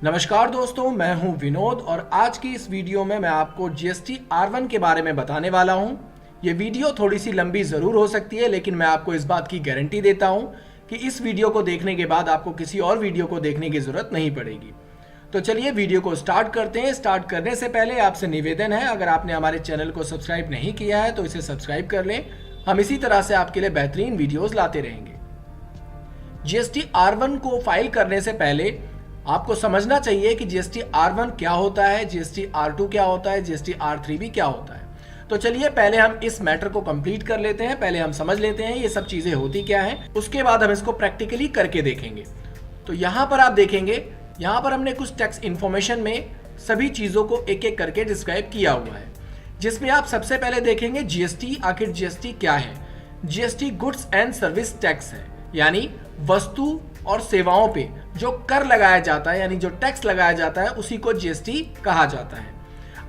नमस्कार दोस्तों, मैं हूं विनोद और आज की इस वीडियो में मैं आपको जीएसटी R1 के बारे में बताने वाला हूं। ये वीडियो थोड़ी सी लंबी ज़रूर हो सकती है, लेकिन मैं आपको इस बात की गारंटी देता हूं कि इस वीडियो को देखने के बाद आपको किसी और वीडियो को देखने की ज़रूरत नहीं पड़ेगी। तो चलिए वीडियो को स्टार्ट करते हैं। स्टार्ट करने से पहले आपसे निवेदन है, अगर आपने हमारे चैनल को सब्सक्राइब नहीं किया है तो इसे सब्सक्राइब कर लें। हम इसी तरह से आपके लिए बेहतरीन वीडियोज़ लाते रहेंगे। जीएसटी R1 को फाइल करने से पहले आपको समझना चाहिए कि जीएसटी R1 क्या होता है, जीएसटी R2 क्या होता है, जीएसटी R3 भी क्या होता है। तो चलिए पहले हम इस मैटर को कंप्लीट कर लेते हैं। पहले हम समझ लेते हैं ये सब चीजें होती क्या हैं, उसके बाद हम इसको प्रैक्टिकली करके देखेंगे। तो यहाँ पर आप देखेंगे, यहाँ पर हमने कुछ टैक्स इन्फॉर्मेशन में सभी चीजों को एक एक करके डिस्क्राइब किया हुआ है, जिसमें आप सबसे पहले देखेंगे जीएसटी। आखिर जीएसटी क्या है? GST goods and service tax है, यानी वस्तु और सेवाओं पे जो कर लगाया जाता है, यानी जो टैक्स लगाया जाता है, उसी को जीएसटी कहा जाता है।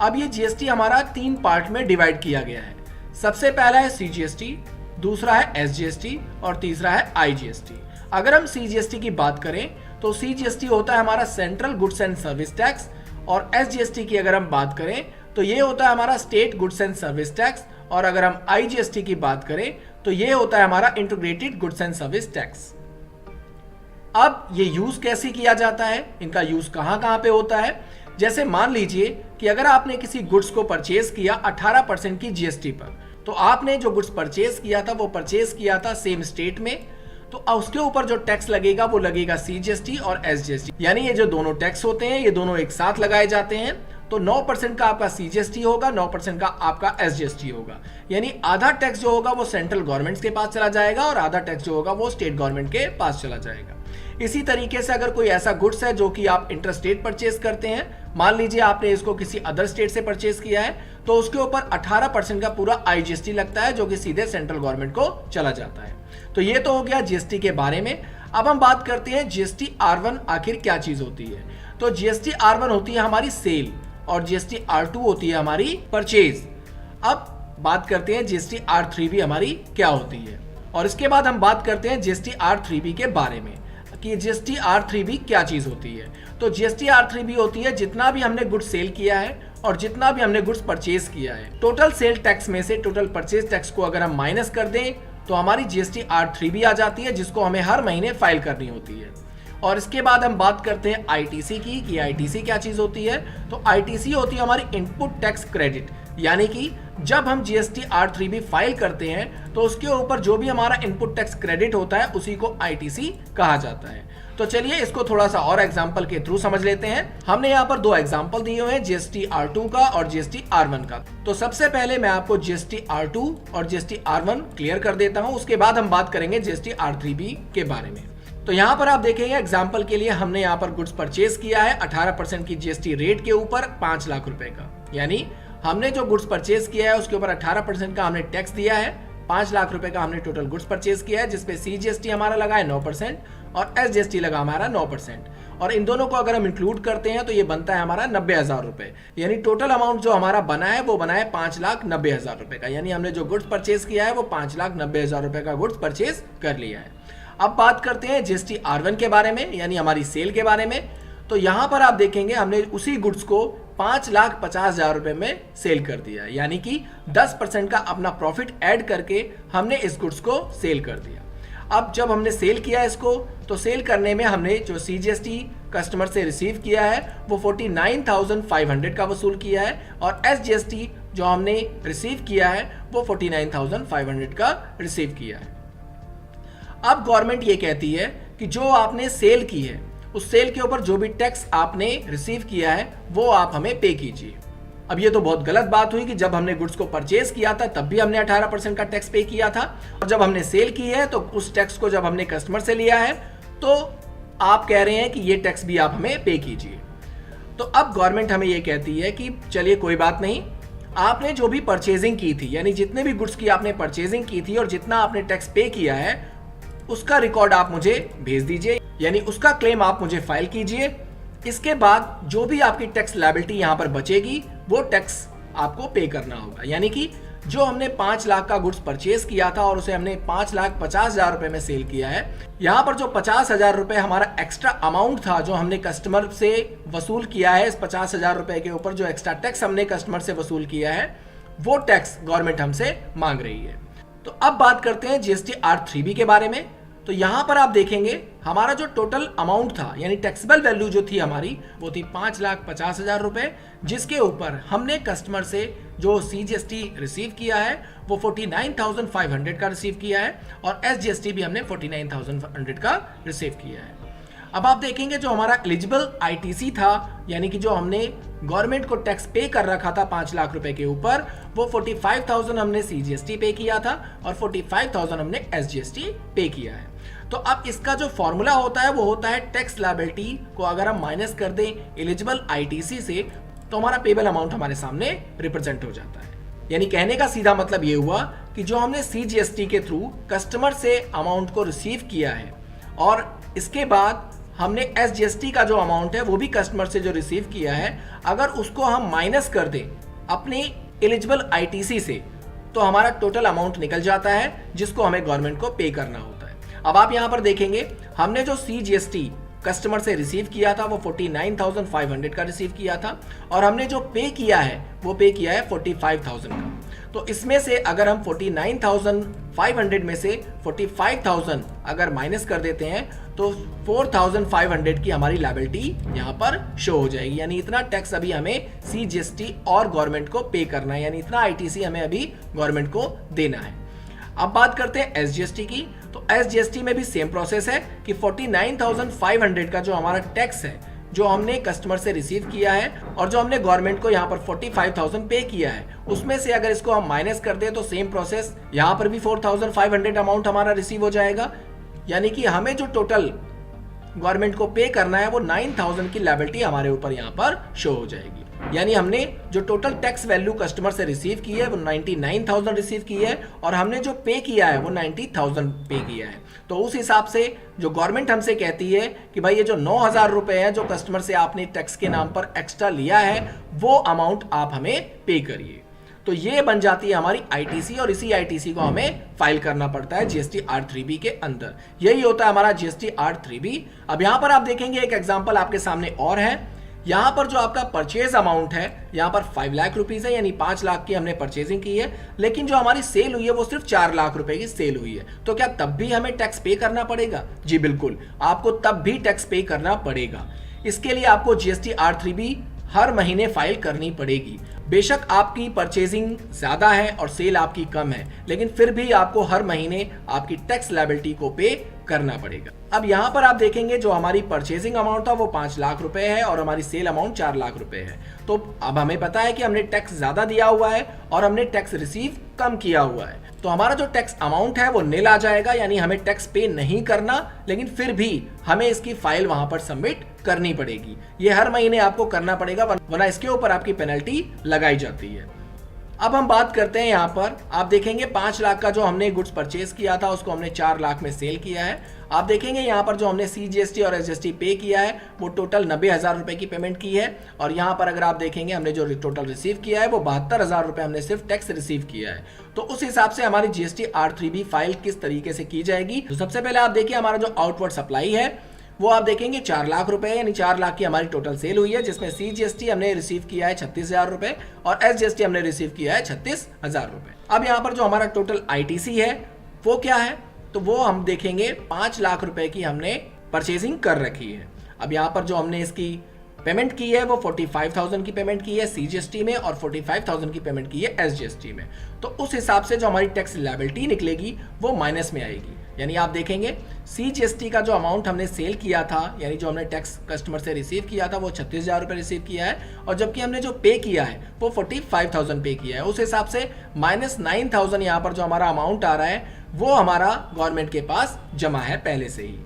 अब ये जीएसटी हमारा 3 पार्ट में डिवाइड किया गया है। सबसे पहला है सीजीएसटी, दूसरा है एसजीएसटी और तीसरा है आईजीएसटी। अगर हम सीजीएसटी की बात करें तो सीजीएसटी होता है हमारा central goods and service tax, और एसजीएसटी की अगर हम बात करें तो ये होता है हमारा state goods and service tax, और अगर हम आईजीएसटी की बात करें तो ये होता है हमारा integrated goods and service tax. अब ये यूज कैसे किया जाता है, इनका यूज कहां पे होता है? जैसे मान लीजिए कि अगर आपने किसी गुड्स को परचेज किया 18% की जीएसटी पर, तो आपने जो गुड्स परचेज किया था वो परचेज किया था सेम स्टेट में, तो उसके ऊपर जो टैक्स लगेगा वो लगेगा सीजीएसटी और एसजीएसटी। यानी ये जो दोनों टैक्स होते हैं ये दोनों एक साथ लगाए जाते हैं। तो 9% का आपका सीजीएसटी होगा, 9% का आपका एसजीएसटी होगा। यानी आधा टैक्स जो होगा वो सेंट्रल गवर्नमेंट के पास चला जाएगा और आधा टैक्स जो होगा वो स्टेट गवर्नमेंट के पास चला जाएगा। इसी तरीके से अगर कोई ऐसा गुड्स है जो कि आप इंटर स्टेट परचेज करते हैं, मान लीजिए आपने इसको किसी अदर स्टेट से परचेज किया है, तो उसके ऊपर 18% का पूरा आईजीएसटी लगता है, जो कि सीधे सेंट्रल गवर्नमेंट को चला जाता है। तो ये तो हो गया जीएसटी के बारे में। अब हम बात करते हैं जीएसटी R1 आखिर क्या चीज होती है। तो जीएसटी R1 होती है हमारी सेल और जीएसटी R2 होती है हमारी परचेज। अब बात करते हैं जीएसटी R3 भी हमारी क्या होती है, और इसके बाद हम बात करते हैं जीएसटी R3B के बारे में कि जीएसटी R3B क्या चीज होती है। तो जीएसटी R3B होती है जितना भी हमने गुड्स सेल किया है और जितना भी हमने गुड्स परचेज किया है, टोटल सेल टैक्स में से टोटल परचेज टैक्स को अगर हम माइनस कर दें तो हमारी जीएसटी R3B आ जाती है, जिसको हमें हर महीने फाइल करनी होती है। और इसके बाद हम बात करते हैं आईटीसी की कि आईटीसी क्या चीज होती है। तो आईटीसी होती है हमारी इनपुट टैक्स क्रेडिट, यानी कि जब हम जीएसटी R3B फाइल करते हैं तो उसके ऊपर जो भी हमारा इनपुट टैक्स क्रेडिट होता है उसी को आईटीसी कहा जाता है। तो चलिए इसको थोड़ा सा और एग्जांपल के थ्रू समझ लेते हैं। हमने यहाँ पर 2 एग्जांपल दिए हुए हैं, जीएसटी R2 का और जीएसटी R1 का। तो सबसे पहले मैं आपको जीएसटी R2 और जीएसटी R1 क्लियर कर देता हूँ, उसके बाद हम बात करेंगे जीएसटी R3B के बारे में। तो यहाँ पर आप देखेंगे एग्जाम्पल के लिए हमने यहाँ पर गुड्स परचेज किया है 18% की जीएसटी रेट के ऊपर 5 लाख रुपए का, यानी हमने जो गुड्स परचेज किया है उसके ऊपर 18% का हमने टैक्स दिया है। 5 लाख रुपए का हमने टोटल गुड्स परचेज किया है, जिसपे सीजीएसटी हमारा लगा है 9% और एसजीएसटी लगा हमारा 9%, और इन दोनों को अगर हम इंक्लूड करते हैं तो ये बनता है हमारा 90,000 रुपए। यानी टोटल अमाउंट जो हमारा बना है वो बना है 5,90,000 रुपए का। यानी हमने जो गुड्स परचेज किया है वो 5,90,000 रुपए का गुड्स परचेज कर लिया है। अब बात करते हैं जीएसटी R1 के बारे में, यानी हमारी सेल के बारे में। तो यहाँ पर आप देखेंगे हमने उसी गुड्स को 5,50,000 रुपए में सेल कर दिया, यानी कि 10% का अपना प्रॉफिट ऐड करके हमने इस गुड्स को सेल कर दिया। अब जब हमने सेल किया इसको, तो सेल करने में हमने जो सीजीएसटी कस्टमर से रिसीव किया है वो 49,500 का वसूल किया है, और एसजीएसटी जो हमने रिसीव किया है वो 49,500 का रिसीव किया है। अब गवर्नमेंट ये कहती है कि जो आपने सेल की है उस सेल के ऊपर जो भी टैक्स आपने रिसीव किया है वो आप हमें पे कीजिए। अब ये तो बहुत गलत बात हुई कि जब हमने गुड्स को परचेज किया था तब भी हमने 18% का टैक्स पे किया था, और जब हमने सेल की है तो उस टैक्स को जब हमने कस्टमर से लिया है तो आप कह रहे हैं कि ये टैक्स भी आप हमें पे कीजिए। तो अब गवर्नमेंट हमें ये कहती है कि चलिए कोई बात नहीं, आपने जो भी परचेजिंग की थी, यानी जितने भी गुड्स की आपने परचेजिंग की थी और जितना आपने टैक्स पे किया है उसका रिकॉर्ड आप मुझे भेज दीजिए, यानी उसका क्लेम आप मुझे फाइल कीजिए। इसके बाद जो भी आपकी टैक्स लायबिलिटी यहाँ पर बचेगी वो टैक्स आपको पे करना होगा। यानी कि जो हमने 5 लाख का गुड्स परचेज किया था और उसे हमने 5,50,000 रुपए में सेल किया है, यहाँ पर जो 50,000 रुपए हमारा एक्स्ट्रा अमाउंट था जो हमने कस्टमर से वसूल किया है, इस 50,000 रुपए के ऊपर जो एक्स्ट्रा टैक्स हमने कस्टमर से वसूल किया है, वो टैक्स गवर्नमेंट हमसे मांग रही है। तो अब बात करते हैं जीएसटी R3B के बारे में। तो यहां पर आप देखेंगे हमारा जो टोटल अमाउंट था यानी टैक्सेबल वैल्यू जो थी हमारी वो थी 5,50,000 रुपए, जिसके ऊपर हमने कस्टमर से जो CGST रिसीव किया है वो 49,500 का रिसीव किया है और SGST भी हमने 49,500 का रिसीव किया है। अब आप देखेंगे जो हमारा एलिजिबल ITC था यानी कि जो हमने गवर्नमेंट को टैक्स पे कर रखा था 5 लाख रुपए के ऊपर, वो 45,000 हमने CGST पे किया था और 45,000 हमने SGST पे किया है। तो अब इसका जो फॉर्मूला होता है वो होता है टैक्स लायबिलिटी को अगर हम माइनस कर दें एलिजिबल ITC से तो हमारा पेबल अमाउंट हमारे सामने रिप्रेजेंट हो जाता है। यानी कहने का सीधा मतलब ये हुआ कि जो हमने CGST के थ्रू कस्टमर से अमाउंट को रिसीव किया है और इसके बाद हमने SGST का जो अमाउंट है वो भी कस्टमर से जो रिसीव किया है, अगर उसको हम माइनस कर दें अपने एलिजिबल ITC से तो हमारा टोटल अमाउंट निकल जाता है जिसको हमें गवर्नमेंट को पे करना होता है। अब आप यहां पर देखेंगे हमने जो CGST कस्टमर से रिसीव किया था वो 49,500 का रिसीव किया था और हमने जो पे किया है वो पे किया है 45,000 का। तो इसमें से अगर हम 49,500 में से 45,000 अगर माइनस कर देते हैं तो 4,500 की हमारी लायबिलिटी यहाँ पर शो हो जाएगी। यानी इतना टैक्स अभी हमें CGST और गवर्नमेंट को पे करना है, यानी इतना ITC हमें अभी गवर्नमेंट को देना है। अब बात करते हैं SGST की। तो SGST में भी सेम प्रोसेस है कि 49,500 का जो हमारा टैक्स है जो हमने कस्टमर से रिसीव किया है और जो हमने गवर्नमेंट को यहाँ पर 45,000 पे किया है, उसमें से अगर इसको हम माइनस कर दें तो सेम प्रोसेस यहाँ पर भी 4,500 अमाउंट हमारा रिसीव हो जाएगा। यानी कि हमें जो टोटल गवर्नमेंट को पे करना है वो 9,000 की लायबिलिटी हमारे ऊपर यहाँ पर शो हो जाएगी। यानी हमने जो टोटल टैक्स वैल्यू कस्टमर से रिसीव की है वो 99,000 रिसीव की है और हमने जो पे किया है वो 90,000 पे किया है। तो उस हिसाब से जो गवर्नमेंट हमसे कहती है कि भाई ये जो 9,000 रुपए है जो कस्टमर से आपने टैक्स के नाम पर एक्स्ट्रा लिया है वो अमाउंट आप हमें पे करिए। तो ये बन जाती है हमारी ITC और इसी ITC को हमें फाइल करना पड़ता है GST R3B के अंदर। यही होता है हमारा GST R3B। अब यहाँ पर आप देखेंगे एक एग्जांपल आपके सामने और है। यहाँ पर जो आपका परचेज अमाउंट है यहाँ पर 5 लाख रुपीज है, यानी 5 लाख की हमने परचेजिंग की है, लेकिन जो हमारी सेल हुई है वो सिर्फ 4 लाख रुपए की सेल हुई है। तो क्या तब भी हमें टैक्स पे करना पड़ेगा? जी बिल्कुल, आपको तब भी टैक्स पे करना पड़ेगा। इसके लिए आपको GST R3B हर महीने फाइल करनी पड़ेगी। बेशक आपकी परचेजिंग ज्यादा है और सेल आपकी कम है, लेकिन फिर भी आपको हर महीने आपकी टैक्स लायबिलिटी को पे करना पड़ेगा। अब यहाँ पर आप देखेंगे जो हमारी परचेजिंग अमाउंट था वो 5 लाख रुपए है और हमारी सेल अमाउंट 4 लाख रुपए है। तो अब हमें पता है कि हमने टैक्स ज्यादा दिया हुआ है और हमने टैक्स रिसीव कम किया हुआ है, तो हमारा जो टैक्स अमाउंट है वो नील आ जाएगा, यानी हमें टैक्स पे नहीं करना, लेकिन फिर भी हमें इसकी फाइल वहां पर सबमिट करनी पड़ेगी। ये हर महीने आपको करना पड़ेगा, वरना इसके ऊपर आपकी पेनल्टी लगाई जाती है। अब हम बात करते हैं यहाँ पर आप देखेंगे 5 लाख का जो हमने गुड्स परचेज किया था उसको हमने 4 लाख में सेल किया है। आप देखेंगे यहाँ पर जो हमने CGST और SGST पे किया है वो टोटल 90,000 रुपए की पेमेंट की है और यहाँ पर अगर आप देखेंगे हमने जो टोटल रिसीव किया है वो 72,000 रुपए हमने सिर्फ टैक्स रिसीव किया है। तो उस हिसाब से हमारी GST R3B फाइल किस तरीके से की जाएगी, तो सबसे पहले आप देखिए हमारा जो आउटवर्ड सप्लाई है वो आप देखेंगे 4 लाख रुपए, यानी 4 लाख की हमारी टोटल सेल हुई है, जिसमें CGST हमने रिसीव किया है 36,000 रुपए और SGST हमने रिसीव किया है 36,000 रुपए। अब यहाँ पर जो हमारा टोटल ITC है वो क्या है, तो वो हम देखेंगे 5 लाख रुपए की हमने परचेजिंग कर रखी है। अब यहाँ पर जो हमने इसकी पेमेंट की है वो 45,000 की पेमेंट की है CGST में और 45,000 की पेमेंट की है SGST में। तो उस हिसाब से जो हमारी टैक्स लायबिलिटी निकलेगी वो माइनस में आएगी। यानी आप देखेंगे CGST का जो अमाउंट हमने सेल किया था, यानी जो हमने टैक्स कस्टमर से रिसीव किया था वो 36,000 रुपए रिसीव किया है और जबकि हमने जो पे किया है वो 45,000 पे किया है। उस हिसाब से -9,000 यहाँ पर जो हमारा अमाउंट आ रहा है वो हमारा गवर्नमेंट के पास जमा है पहले से ही।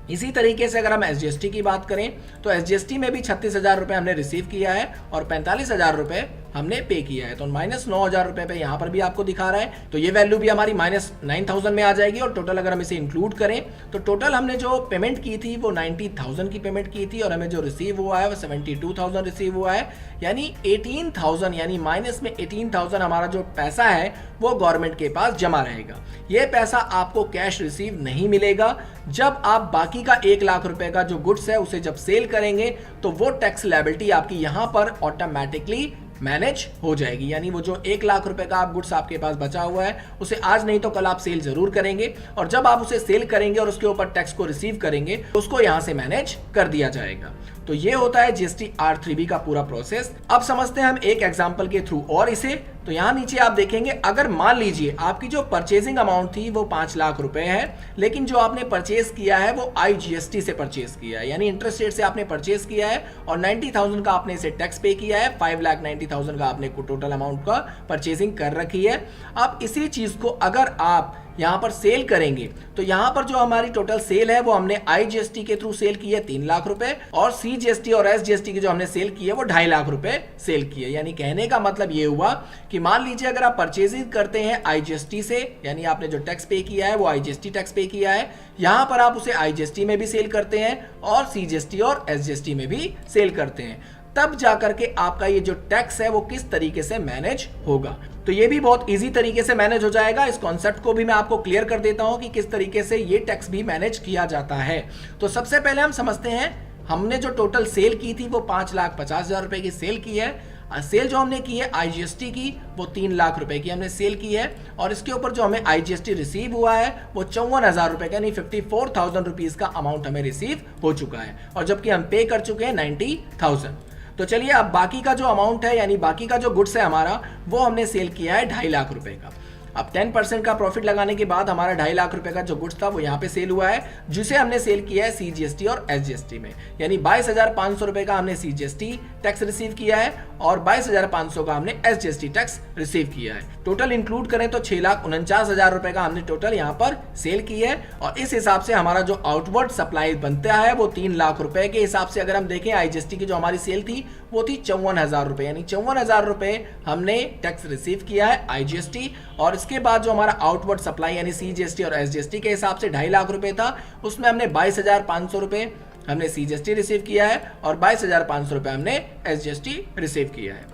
इसी तरीके से अगर हम SGST की बात करें तो SGST में भी 36,000 रुपए हमने रिसीव किया है और 45,000 रुपए हमने पे किया है। तो -9,000 पे यहाँ पर भी आपको दिखा रहा है, तो ये वैल्यू भी हमारी -9,000 में आ जाएगी। और टोटल अगर हम इसे इंक्लूड करें तो टोटल हमने जो पेमेंट की थी वो 90,000 की पेमेंट की थी, और हमें जो रिसीव हुआ है वो 72,000 रिसीव हुआ है, यानी 18,000, यानी माइनस में 18,000 हमारा जो पैसा है वो गवर्नमेंट के पास जमा रहेगा। ये पैसा आपको कैश रिसीव नहीं मिलेगा। जब आप बाकी का 1 लाख रुपए का जो गुड्स है उसे जब सेल करेंगे तो वो टैक्स लायबिलिटी आपकी यहां पर ऑटोमेटिकली मैनेज हो जाएगी। यानी वो जो 1 लाख रुपए का आप गुड्स आपके पास बचा हुआ है उसे आज नहीं तो कल आप सेल जरूर करेंगे, और जब आप उसे सेल करेंगे और उसके ऊपर टैक्स को रिसीव करेंगे तो उसको यहां से मैनेज कर दिया जाएगा। तो ये होता है जीएसटी R3B का पूरा प्रोसेस। अब समझते हैं हम एक एग्जांपल के थ्रू और इसे। तो यहाँ नीचे आप देखेंगे, अगर मान लीजिए आपकी जो परचेजिंग अमाउंट थी वो 5 लाख रुपए है, लेकिन जो आपने परचेज किया है वो IGST से परचेज किया है, यानी इंटरेस्ट रेट से आपने परचेज किया है, और 90,000 का आपने इसे टैक्स पे किया है, 5,90,000 का आपने टोटल अमाउंट का परचेजिंग कर रखी है। अब इसी चीज को अगर आप यहाँ पर सेल करेंगे तो यहाँ पर जो हमारी टोटल सेल है वो हमने IGST के थ्रू सेल की है 3 लाख रुपए, और CGST और SGST की जो हमने सेल की है वो 2.5 लाख रुपए सेल की है। यानी कहने का मतलब ये हुआ कि मान लीजिए अगर आप परचेजिंग करते हैं IGST से, यानी आपने जो टैक्स पे किया है वो IGST टैक्स पे किया है, यहाँ पर आप उसे IGST में भी सेल करते हैं और CGST और SGST में भी सेल करते हैं, तब जाकर के आपका ये जो टैक्स है वो किस तरीके से मैनेज होगा। तो ये भी बहुत इजी तरीके से मैनेज हो जाएगा। इस कॉन्सेप्ट को भी मैं आपको क्लियर कर देता हूं कि किस तरीके से ये टैक्स भी मैनेज किया जाता है। तो सबसे पहले हम समझते हैं, हमने जो टोटल सेल की थी वो 5,50,000 रुपए की सेल की है। सेल जो हमने की है IGST की वो 3 लाख रुपए की हमने सेल की है, और इसके ऊपर जो हमें IGST रिसीव हुआ है वो 54,000 रुपए का, यानी 54,000 रुपीज का अमाउंट हमें रिसीव हो चुका है, और जबकि हम पे कर चुके हैं 90,000। तो चलिए अब बाकी का जो अमाउंट है, यानी बाकी का जो गुड्स है हमारा, वो हमने सेल किया है 2.5 लाख रुपए का। अब 10% का प्रॉफिट लगाने के बाद हमारा 2.5 लाख रुपए का जो गुड्स था वो यहाँ पे सेल हुआ है, जिसे हमने सेल किया है CGST और SGST में, यानी 22,500 रुपए का हमने CGST टैक्स रिसीव किया है और 22,500 का हमने SGST टैक्स रिसीव किया है। टोटल इंक्लूड करें तो 6,49,000 रुपए का हमने टोटल यहाँ पर सेल की है, और इस हिसाब से हमारा जो आउटवर्ड सप्लाई बनता है वो 3 लाख रुपए के हिसाब से अगर हम देखें, IGST की जो हमारी सेल थी वो थी 54,000 रुपए, यानी 54,000 रुपए हमने टैक्स रिसीव किया है IGST, और इसके बाद जो हमारा आउटवर्ड सप्लाई यानी CGST और SGST के हिसाब से 2.5 लाख रुपए था, उसमें हमने 22,500 रुपए हमने CGST रिसीव किया है और 22,500 रुपए हमने SGST रिसीव किया है।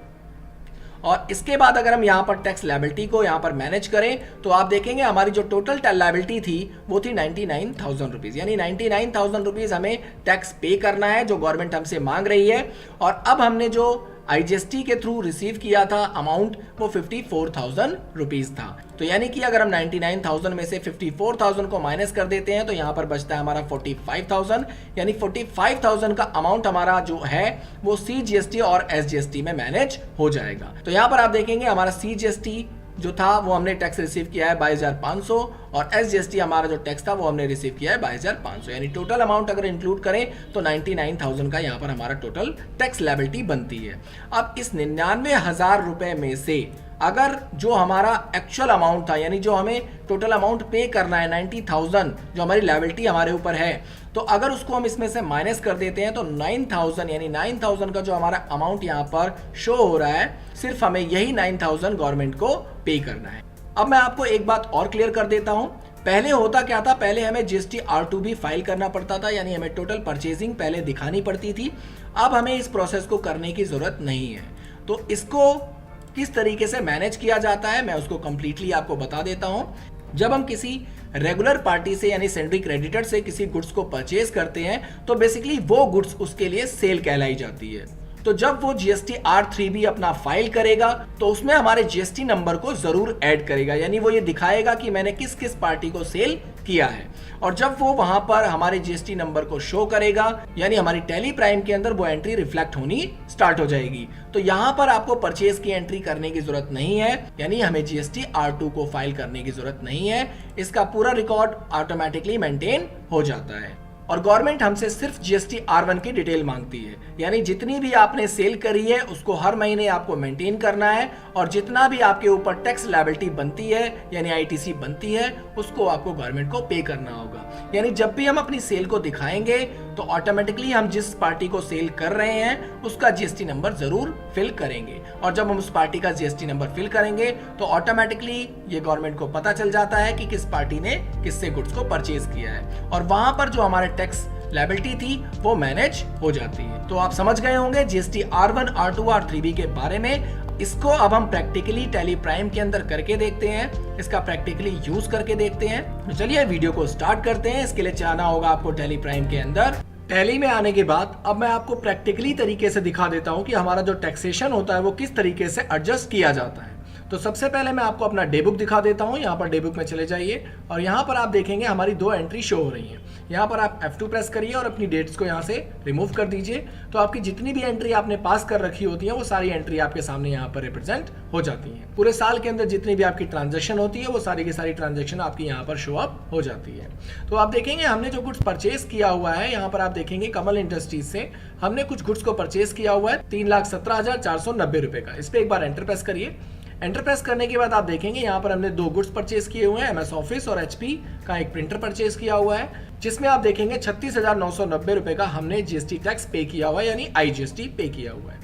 और इसके बाद अगर हम यहाँ पर टैक्स लायबिलिटी को यहाँ पर मैनेज करें तो आप देखेंगे हमारी जो टोटल लायबिलिटी थी वो थी 99,000 रुपीज, यानी 99,000 रुपीज हमें टैक्स पे करना है जो गवर्नमेंट हमसे मांग रही है। और अब हमने जो IGST के थ्रू रिसीव किया था अमाउंट वो 54,000 रुपीज था। तो यानी कि अगर हम 99,000 में से 54,000 को माइनस कर देते हैं तो यहाँ पर बचता है हमारा 45,000, यानी 45,000 का अमाउंट हमारा जो है वो CGST और SGST में मैनेज हो जाएगा। तो यहाँ पर आप देखेंगे हमारा CGST जो था वो हमने टैक्स रिसीव किया है 22,500, और SGST हमारा जो टैक्स था वो हमने रिसीव किया है 22,500, यानी टोटल अमाउंट अगर इंक्लूड करें तो 99,000 का यहाँ पर हमारा टोटल टैक्स लायबिलिटी बनती है। अब इस 99,000 रुपए में से अगर जो हमारा एक्चुअल अमाउंट था, यानी जो हमें टोटल अमाउंट पे करना है 90,000 जो हमारी लायबिलिटी हमारे ऊपर है, तो अगर उसको हम इसमें से माइनस कर देते हैं तो 9,000 यानी 9,000 का जो हमारा अमाउंट यहाँ पर शो हो रहा है, सिर्फ हमें यही 9,000 गवर्नमेंट को पे करना है। अब मैं आपको एक बात और क्लियर कर देता हूँ। पहले होता क्या था, पहले हमें GST R2B फाइल करना पड़ता था, यानी हमें टोटल परचेजिंग पहले दिखानी पड़ती थी। अब हमें इस प्रोसेस को करने की जरूरत नहीं है। तो इसको किस तरीके से मैनेज किया जाता है मैं उसको कंप्लीटली आपको बता देता हूं। जब हम किसी रेगुलर पार्टी से यानी सेंट्री क्रेडिटर से किसी गुड्स को परचेज करते हैं तो बेसिकली वो गुड्स उसके लिए सेल कहलाई जाती है। तो जब वो GST R3B अपना फाइल करेगा तो उसमें हमारे GST नंबर को जरूर ऐड करेगा, यानी वो ये दिखाएगा कि मैंने किस किस पार्टी को सेल किया है। और जब वो वहां पर हमारे GST नंबर को शो करेगा, यानी हमारी टैली प्राइम के अंदर वो एंट्री रिफ्लेक्ट होनी स्टार्ट हो जाएगी। तो यहां पर आपको परचेज की एंट्री करने की जरूरत नहीं है, यानी हमें GST R2 को फाइल करने की जरूरत नहीं है। इसका पूरा रिकॉर्ड ऑटोमेटिकली मेंटेन हो जाता है। और गवर्नमेंट हमसे सिर्फ GST R1 की डिटेल मांगती है, यानी जितनी भी आपने सेल करी है उसको हर महीने आपको मेंटेन करना है, और जितना भी आपके ऊपर टैक्स लायबिलिटी बनती है यानी ITC बनती है उसको आपको गवर्नमेंट को पे करना होगा। यानी जब भी हम अपनी सेल को दिखाएंगे तो ऑटोमेटिकली हम जिस पार्टी को सेल कर रहे हैं उसका जीएसटी नंबर जरूर फिल करेंगे, और जब हम उस पार्टी का जीएसटी नंबर फिल करेंगे तो ऑटोमेटिकली ये गवर्नमेंट को पता चल जाता है कि किस पार्टी ने किससे गुड्स को परचेज किया है, और वहां पर जो हमारे टैक्स लायबिलिटी थी वो मैनेज हो जाती है। तो आप समझ गए होंगे जीएसटी R1, R2, R3B के बारे में। इसको अब हम प्रैक्टिकली टैली प्राइम के अंदर करके देखते हैं, इसका प्रैक्टिकली यूज करके देखते हैं। तो चलिए वीडियो को स्टार्ट करते हैं। इसके लिए जाना होगा आपको टैली प्राइम के अंदर। टैली में आने के बाद अब मैं आपको प्रैक्टिकली तरीके से दिखा देता हूं कि हमारा जो टैक्सेशन होता है वो किस तरीके से एडजस्ट किया जाता है। तो सबसे पहले मैं आपको अपना डे बुक दिखा देता हूं। यहाँ पर डे बुक में चले जाइए और यहाँ पर आप देखेंगे हमारी 2 एंट्री शो हो रही हैं। यहाँ पर आप F2 प्रेस करिए और अपनी डेट्स को यहाँ से रिमूव कर दीजिए। तो आपकी जितनी भी एंट्री आपने पास कर रखी होती है वो सारी एंट्री आपके सामने यहाँ पर रिप्रेजेंट हो जाती हैं। पूरे साल के अंदर जितनी भी आपकी ट्रांजेक्शन होती है वो सारी की सारी ट्रांजेक्शन आपकी यहाँ पर शो अप हो जाती है। तो आप देखेंगे हमने जो गुड्स परचेज किया हुआ है, यहाँ पर आप देखेंगे कमल इंडस्ट्रीज से हमने कुछ गुड्स को परचेज किया हुआ है 3,17,490 रुपए का। इस पर एक बार एंटर प्रेस करिए। एंटर प्रेस करने के बाद आप देखेंगे यहाँ पर हमने 2 गुड्स परचेज किए हुए हैं, MS ऑफिस और HP का एक प्रिंटर परचेज किया हुआ है, जिसमें आप देखेंगे 36,990 रुपए का हमने जीएसटी टैक्स पे किया हुआ है, यानी IGST पे किया हुआ है।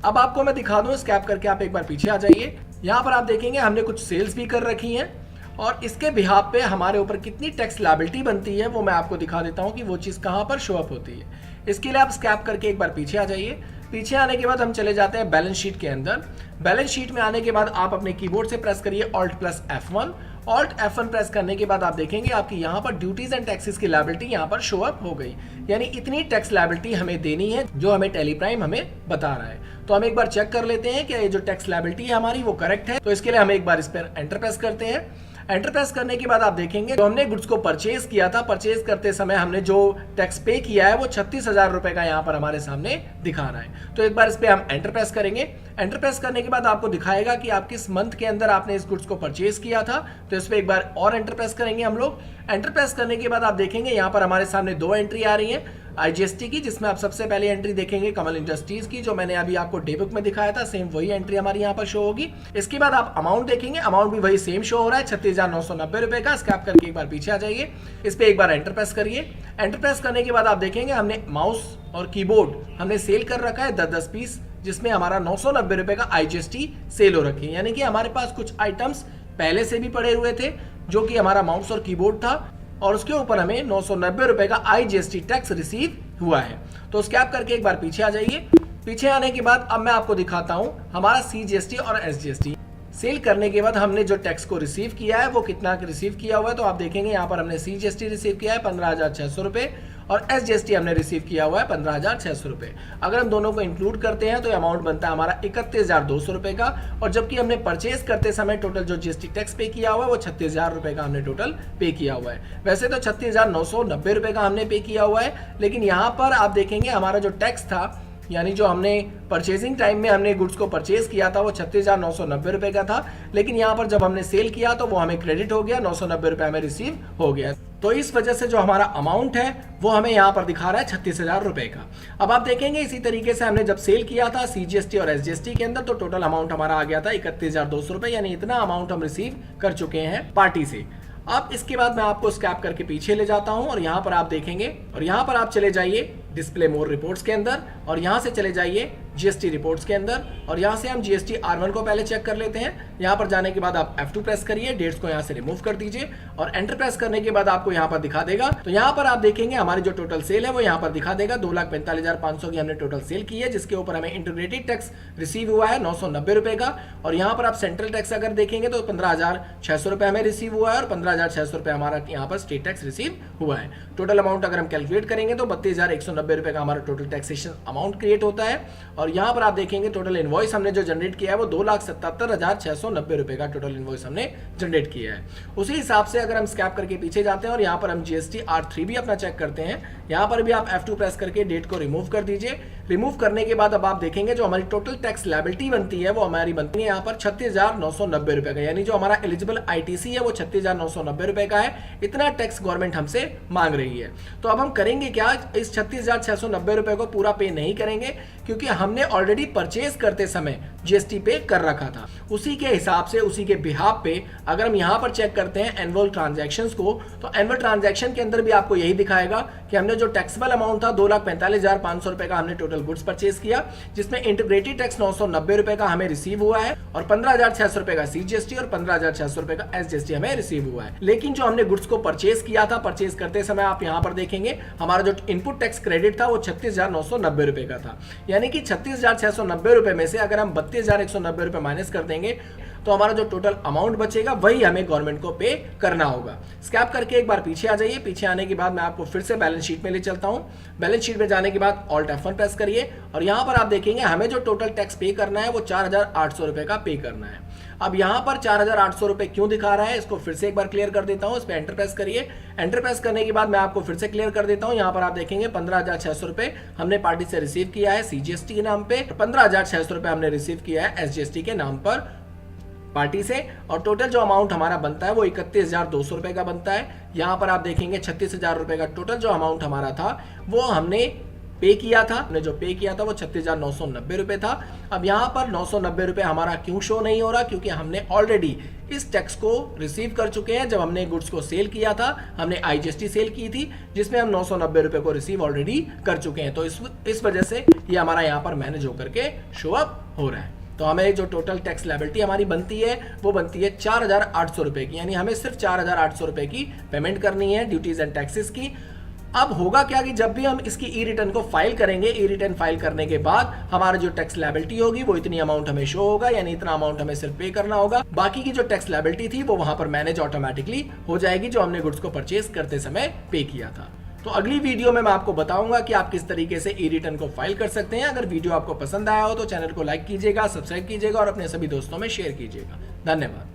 अब आपको मैं दिखा दूं, स्कैप करके आप एक बार पीछे आ जाइए। यहाँ पर आप देखेंगे हमने कुछ सेल्स भी कर रखी हैं और इसके बिहाफ पे हमारे ऊपर कितनी टैक्स लायबिलिटी बनती है वो मैं आपको दिखा देता हूँ कि वो चीज़ कहाँ पर शो अप होती है। इसके लिए आप स्कैप करके एक बार पीछे आ जाइए। पीछे आने के बाद हम चले जाते हैं बैलेंस शीट के अंदर। बैलेंस शीट में आने के बाद आप अपने कीबोर्ड से प्रेस करिए Alt+F1। Alt+F1 प्रेस करने के बाद आप देखेंगे आपकी यहाँ पर ड्यूटीज एंड टैक्सेस की लायबिलिटी यहाँ पर शो अप हो गई, यानी इतनी टैक्स लायबिलिटी हमें देनी है जो हमें टैली प्राइम हमें बता रहा है। तो हम एक बार चेक कर लेते हैं कि ये जो टैक्स लायबिलिटी है हमारी वो करेक्ट है। तो इसके लिए हम एक बार इस पर एंटर प्रेस करते हैं। एंटर प्रेस करने के बाद आप देखेंगे जो हमने गुड्स को परचेज किया था, परचेज करते समय हमने जो टैक्स पे किया है वो 36,000 रुपए का यहाँ पर हमारे सामने दिखा रहा है। तो एक बार इस पे हम एंटर प्रेस करेंगे। एंटर प्रेस करने के बाद आपको दिखाएगा कि आप किस मंथ के अंदर आपने इस गुड्स को परचेज किया था। तो इस पे एक बार और एंटर प्रेस करेंगे हम लोग। एंटर प्रेस करने के बाद आप देखेंगे यहाँ पर हमारे सामने 2 एंट्री आ रही है IGST की, जिसमें आप सबसे पहले एंट्री देखेंगे कमल इंडस्ट्रीज की, जो मैंने अभी आपको डे बुक में दिखाया था, सेम वही एंट्री हमारी यहाँ पर शो होगी। इसके बाद आप अमाउंट देखेंगे, अमाउंट भी वही सेम शो हो रहा है 36,990 रुपए का। स्कैप करके एक बार पीछे आ जाइए। इस पे एक बार एंटर प्रेस करिए। एंटर प्रेस करने के बाद आप देखेंगे हमने माउस और कीबोर्ड हमने सेल कर रखा है 10-10 पीस, जिसमें हमारा 990 रुपए का IGST सेल हो रखी है। यानी कि हमारे पास कुछ आइटम्स पहले से भी पड़े हुए थे जो कि हमारा माउस और कीबोर्ड था, और उसके ऊपर हमें 990 रुपए का IGST टैक्स रिसीव हुआ है। तो स्कैप करके एक बार पीछे आ जाइए। पीछे आने के बाद अब मैं आपको दिखाता हूं हमारा CGST और SGST। सेल करने के बाद हमने जो टैक्स को रिसीव किया है वो कितना रिसीव किया हुआ है। तो आप देखेंगे यहाँ पर हमने CGST रिसीव किया है 15,600 रुपए और SGST हमने रिसीव किया हुआ है 15,600 रुपए। अगर हम दोनों को इंक्लूड करते हैं तो अमाउंट बनता है हमारा 31,200 रुपए का, और जबकि हमने परचेज करते समय टोटल जो GST टैक्स पे किया हुआ है वो 36,000 रुपए का हमने टोटल पे किया हुआ है। वैसे तो 36,990 रुपए का हमने पे किया हुआ है, लेकिन यहाँ पर आप देखेंगे हमारा जो टैक्स था, यानी जो हमने परचेजिंग टाइम में हमने गुड्स को परचेज किया था वो 36,990 रुपए का था, लेकिन यहाँ पर जब हमने सेल किया तो वो हमें क्रेडिट हो गया, 990 रुपए हमें रिसीव हो गया। तो इस वजह से जो हमारा अमाउंट है वो हमें यहाँ पर दिखा रहा है 36,000 रुपए का। अब आप देखेंगे इसी तरीके से हमने जब सेल किया था CGST और SGST के अंदर तो टोटल अमाउंट हमारा आ गया था 31,200 रुपए, यानी इतना अमाउंट हम रिसीव कर चुके हैं पार्टी से। अब इसके बाद मैं आपको स्कैप करके पीछे ले जाता हूं और यहाँ पर आप देखेंगे, और यहाँ पर आप चले जाइए डिस्प्ले मोर रिपोर्ट्स के अंदर, और यहाँ से चले जाइए GST रिपोर्ट्स के अंदर, और यहाँ से हम GST R1 को पहले चेक कर लेते हैं। यहाँ पर जाने के बाद आप F2 प्रेस करिए, डेट्स को यहाँ से रिमूव कर दीजिए और एंटर प्रेस करने के बाद आपको यहाँ पर दिखा देगा। तो यहाँ पर आप देखेंगे हमारी जो टोटल सेल है वो यहाँ पर दिखा देगा 2,45,500 की हमने टोटल सेल की है, जिसके ऊपर हमें इंटीग्रेटेड टैक्स रिसीव हुआ है 990 रुपए का। और यहाँ पर आप सेंट्रल टैक्स अगर देखेंगे तो 15,600 रुपए हमें रिसीव हुआ है और 15,600 रुपए हमारा यहाँ पर स्टेट टैक्स रिसीव हुआ है। टोटल अमाउंट अगर हम कैलकुलेट करेंगे तो 32,190 रुपए का हमारा टोटल टैक्सेशन अमाउंट क्रिएट होता है। और यहाँ पर आप देखेंगे टोटल इनवॉइस हमने जो जनरेट किया है वो 2,77,690 रुपए का टोटल इनवॉइस हमने जनरेट किया है। उसी हिसाब से अगर हम स्कैप करके पीछे जाते हैं और यहाँ पर हम GST R3 भी अपना चेक करते हैं, यहाँ पर भी आप F2 प्रेस करके डेट को रिमूव कर दीजिए। रिमूव करने के बाद अब आप देखेंगे जो हमारी टोटल टैक्स लायबिलिटी बनती है वो हमारी बनती है यहाँ पर 36,990 रुपए का, यानी जो हमारा एलिजिबल ITC है वो 36,990 रुपए का है। इतना टैक्स गवर्नमेंट हमसे मांग रही है। तो अब हम करेंगे क्या, इस 36,690 रुपए को पूरा पे नहीं करेंगे, क्योंकि हमने ऑलरेडी परचेज करते समय जीएसटी पे कर रखा था। उसी के हिसाब से, उसी के बिहाफ पे अगर हम यहाँ पर चेक करते हैं एनुअल ट्रांजैक्शंस को, तो एनुअल ट्रांजैक्शन के अंदर भी आपको यही दिखाएगा कि हमने जो टैक्सेबल अमाउंट था 2,45,500 रुपए का हमने टोटल गुड्स परचेज किया, जिसमें इंटीग्रेटेड टैक्स 990 रुपए का हमें रिसीव हुआ है और 15,600 रुपए का सीजीएसटी और 15,600 रुपए का एसजीएसटी हमें रिसीव हुआ है। लेकिन जो हमने गुड्स को परचेज किया था, परचेज करते समय आप यहाँ पर देखेंगे हमारा जो इनपुट टैक्स क्रेडिट था वो 36,990 रुपए का था। यानी कि 36,690 रुपए में से अगर हम 32,190 रुपए माइनस कर देंगे तो हमारा जो टोटल अमाउंट बचेगा वही हमें गवर्नमेंट को पे करना होगा। स्क्रैप करके एक बार पीछे आ जाइए। पीछे आने के बाद मैं आपको फिर से बैलेंस शीट में ले चलता हूं। बैलेंस शीट में जाने के बाद ऑल्ट F1 प्रेस करिए और यहां पर आप देखेंगे हमें जो टोटल टैक्स पे करना है वो 4,800 रुपए का पे करना है। अब यहां पर 4,800 रुपए क्यों दिखा रहा है, इसको फिर से एक बार क्लियर कर देता हूं। इस पे एंटर प्रेस करिए। एंटर प्रेस करने के बाद मैं आपको फिर से क्लियर कर देता हूं। यहां पर आप देखेंगे 15,600 रुपए हमने पार्टी से रिसीव किया है सीजीएसटी के नाम पे, 15,600 रुपए हमने रिसीव किया है एसजीएसटी के नाम पर पार्टी से, और टोटल जो अमाउंट हमारा बनता है वो 31,200 रुपए का बनता है। यहां पर आप देखेंगे 36,000 रुपए का टोटल जो अमाउंट हमारा था वो हमने पे किया था। हमने जो पे किया था वो 36,990 रुपए था। अब यहां पर 990 रुपए हमारा क्यों शो नहीं हो रहा, क्योंकि हमने ऑलरेडी इस टैक्स को रिसीव कर चुके हैं। जब हमने गुड्स को सेल किया था हमने आईजीएसटी सेल की थी जिसमें हम 990 रुपए को रिसीव ऑलरेडी कर चुके हैं। तो इस वजह से ये हमारा यहाँ पर मैनेज होकर के शो अप हो रहा है। तो हमें जो टोटल टैक्स लायबिलिटी हमारी बनती है वो बनती है 4,800 रुपए की, यानी हमें सिर्फ 4,800 रुपए की पेमेंट करनी है ड्यूटीज एंड टैक्सेस की। अब होगा क्या कि जब भी हम इसकी ई रिटर्न को फाइल करेंगे, ई रिटर्न फाइल करने के बाद हमारा जो टैक्स लायबिलिटी होगी वो इतनी अमाउंट हमें शो होगा, यानी इतना अमाउंट हमें सिर्फ पे करना होगा। बाकी की जो टैक्स लायबिलिटी थी वो वहां पर मैनेज ऑटोमेटिकली हो जाएगी जो हमने गुड्स को परचेज करते समय पे किया था। तो अगली वीडियो में मैं आपको बताऊंगा कि आप किस तरीके से ई रिटर्न को फाइल कर सकते हैं। अगर वीडियो आपको पसंद आया हो तो चैनल को लाइक कीजिएगा, सब्सक्राइब कीजिएगा और अपने सभी दोस्तों में शेयर कीजिएगा। धन्यवाद।